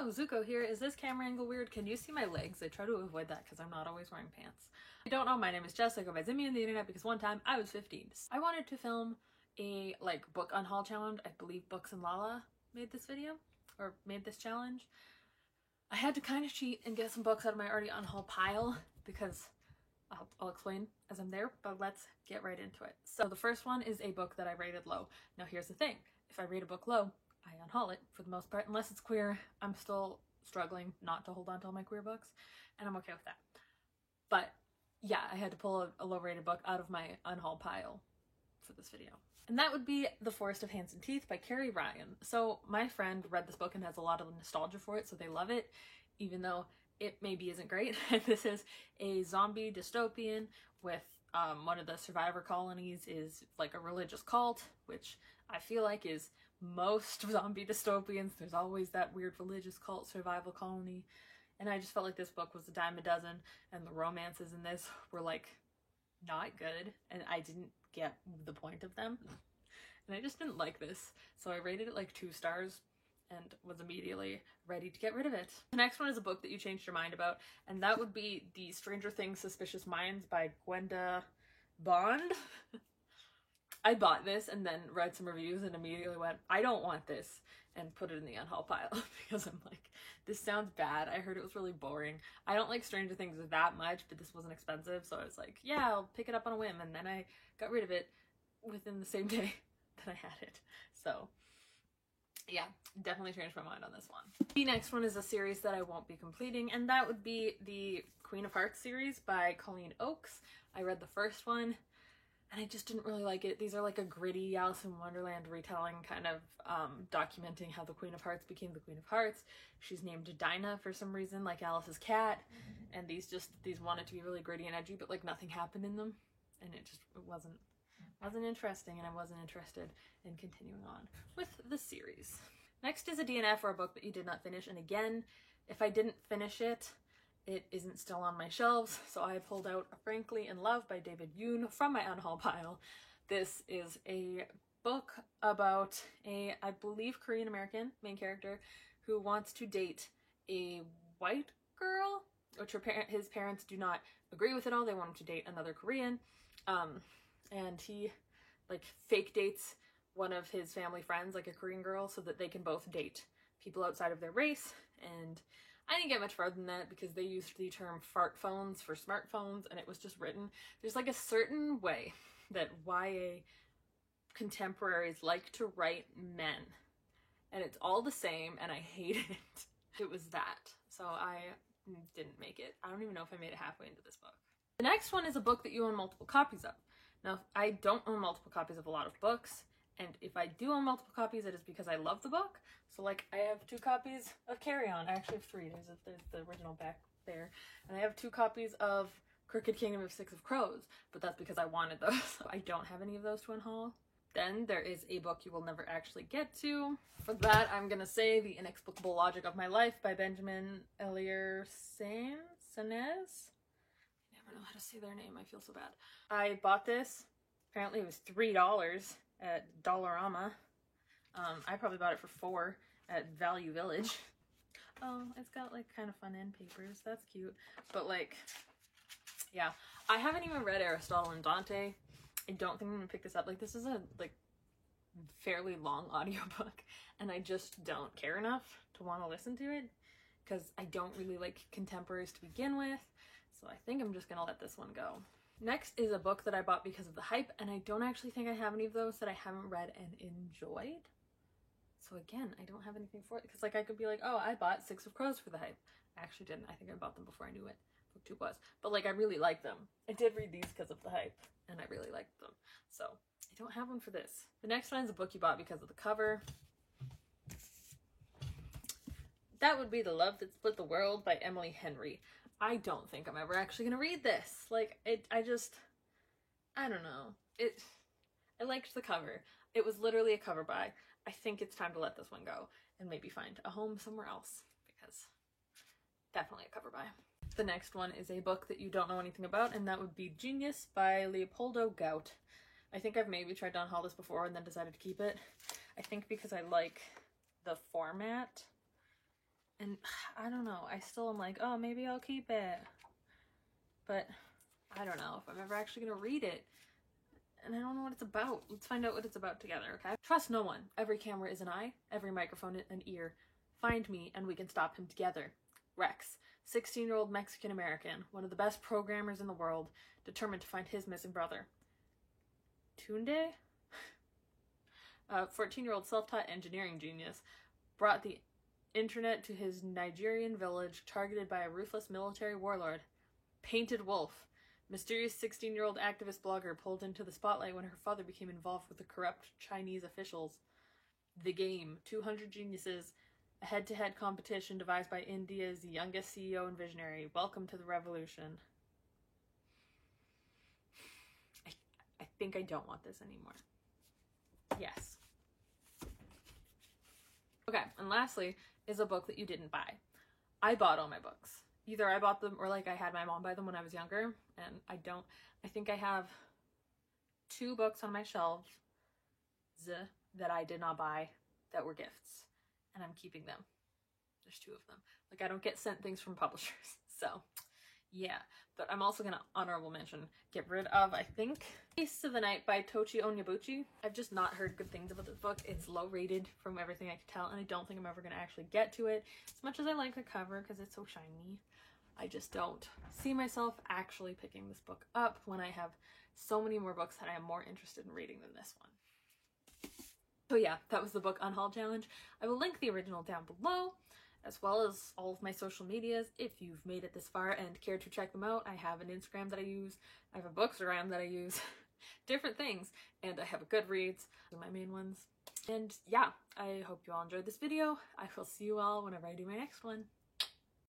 Hello, Zuko here. Is this camera angle weird? Can you see my legs? I try to avoid that because I'm not always wearing pants. If you don't know, my name is Jess. I go by Zimmy on the internet because one time I was 15. I wanted to film a book unhaul challenge. I believe Books and Lala made this video or made this challenge. I had to kind of cheat and get some books out of my already unhaul pile because I'll explain as I'm there, but let's get right into it. So the first one is a book that I rated low. Now here's the thing. If I rate a book low, I unhaul it for the most part. Unless it's queer, I'm still struggling not to hold on to all my queer books, and I'm okay with that. But yeah, I had to pull a low-rated book out of my unhaul pile for this video. And that would be The Forest of Hands and Teeth by Carrie Ryan. So my friend read this book and has a lot of nostalgia for it, so they love it, even though it maybe isn't great. This is a zombie dystopian with one of the survivor colonies is like a religious cult, which I feel like is most zombie dystopians. There's always that weird religious cult survival colony. And I just felt like this book was a dime a dozen, and the romances in this were like not good, and I didn't get the point of them. And I just didn't like this. So I rated it like 2 stars and was immediately ready to get rid of it. The next one is a book that you changed your mind about, and that would be the Stranger Things Suspicious Minds by Gwenda Bond. I bought this and then read some reviews and immediately went, I don't want this, and put it in the unhaul pile because I'm like, this sounds bad. I heard it was really boring. I don't like Stranger Things that much, but this wasn't expensive, so I was like, yeah, I'll pick it up on a whim, and then I got rid of it within the same day that I had it. So yeah, definitely changed my mind on this one. The next one is a series that I won't be completing, and that would be the Queen of Hearts series by Colleen Oakes. I read the first one, and I just didn't really like it. These are like a gritty Alice in Wonderland retelling, kind of documenting how the Queen of Hearts became the Queen of Hearts. She's named Dinah for some reason, like Alice's cat, and these wanted to be really gritty and edgy, but like nothing happened in them, and it wasn't interesting, and I wasn't interested in continuing on with the series. Next is a DNF, or a book that you did not finish, and again, if I didn't finish it, it isn't still on my shelves, so I pulled out Frankly in Love by David Yoon from my unhaul pile. This is a book about a, I believe, Korean American main character who wants to date a white girl, which his parents do not agree with at all. They want him to date another Korean, and he like fake dates one of his family friends, like a Korean girl, so that they can both date people outside of their race. And I didn't get much further than that because they used the term fart phones for smartphones, and it was just written. There's like a certain way that YA contemporaries like to write men, and it's all the same, and I hate it. It was that. So I didn't make it. I don't even know if I made it halfway into this book. The next one is a book that you own multiple copies of. Now, I don't own multiple copies of a lot of books, and if I do own multiple copies, it is because I love the book. So like, I have 2 copies of Carry On. I actually have 3. There's the original back there. And I have 2 copies of Crooked Kingdom of Six of Crows, but that's because I wanted those. So I don't have any of those to unhaul. Then there is a book you will never actually get to. For that, I'm gonna say The Inexplicable Logic of My Life by Benjamin Elier Sanez. I don't know how to say their name. I feel so bad. I bought this. Apparently it was $3 at Dollarama. I probably bought it for $4 at Value Village. Oh, it's got like kind of fun end papers. That's cute. But like, yeah, I haven't even read Aristotle and Dante. I don't think I'm gonna pick this up. Like, this is a like fairly long audiobook, and I just don't care enough to want to listen to it because I don't really like contemporaries to begin with. So I think I'm just gonna let this one go. Next is a book that I bought because of the hype, and I don't actually think I have any of those that I haven't read and enjoyed. So again, I don't have anything for it, because like I could be like, oh, I bought Six of Crows for the hype. I actually didn't. I think I bought them before I knew what book 2 was. But like, I really like them. I did read these because of the hype, and I really liked them. So I don't have one for this. The next one is a book you bought because of the cover. That would be The Love That Split the World by Emily Henry. I don't think I'm ever actually gonna read this. Like, I don't know. I liked the cover. It was literally a cover buy. I think it's time to let this one go and maybe find a home somewhere else, because definitely a cover buy. The next one is a book that you don't know anything about, and that would be Genius by Leopoldo Gout. I think I've maybe tried to unhaul this before and then decided to keep it. I think because I like the format, And I don't know, I still am like, oh, maybe I'll keep it. But I don't know if I'm ever actually gonna read it. And I don't know what it's about. Let's find out what it's about together, okay? Trust no one. Every camera is an eye, every microphone an ear. Find me and we can stop him together. Rex, 16-year-old Mexican-American, one of the best programmers in the world, determined to find his missing brother. Tunde? 14-year-old self-taught engineering genius, brought the internet to his Nigerian village, targeted by a ruthless military warlord. Painted Wolf, mysterious 16-year-old activist blogger pulled into the spotlight when her father became involved with the corrupt Chinese officials. The Game, 200 geniuses, a head-to-head competition devised by India's youngest CEO and visionary. Welcome to the revolution. I think I don't want this anymore. Yes. Okay, and lastly is a book that you didn't buy. I bought all my books. Either I bought them or like I had my mom buy them when I was younger, and I think I have 2 books on my shelves that I did not buy that were gifts, and I'm keeping them. There's 2 of them. Like, I don't get sent things from publishers, so yeah. But I'm also gonna honorable mention, get rid of, I think, Taste of the Night by Tochi Onyebuchi. I've just not heard good things about this book. It's low rated from everything I can tell, and I don't think I'm ever gonna actually get to it. As much as I like the cover because it's so shiny, I just don't see myself actually picking this book up when I have so many more books that I am more interested in reading than this one. So yeah, that was the book unhaul challenge. I will link the original down below, as well as all of my social medias if you've made it this far and care to check them out. I have an Instagram that I use, I have a Bookstagram that I use, different things, and I have a Goodreads, my main ones. And yeah, I hope you all enjoyed this video. I will see you all whenever I do my next one.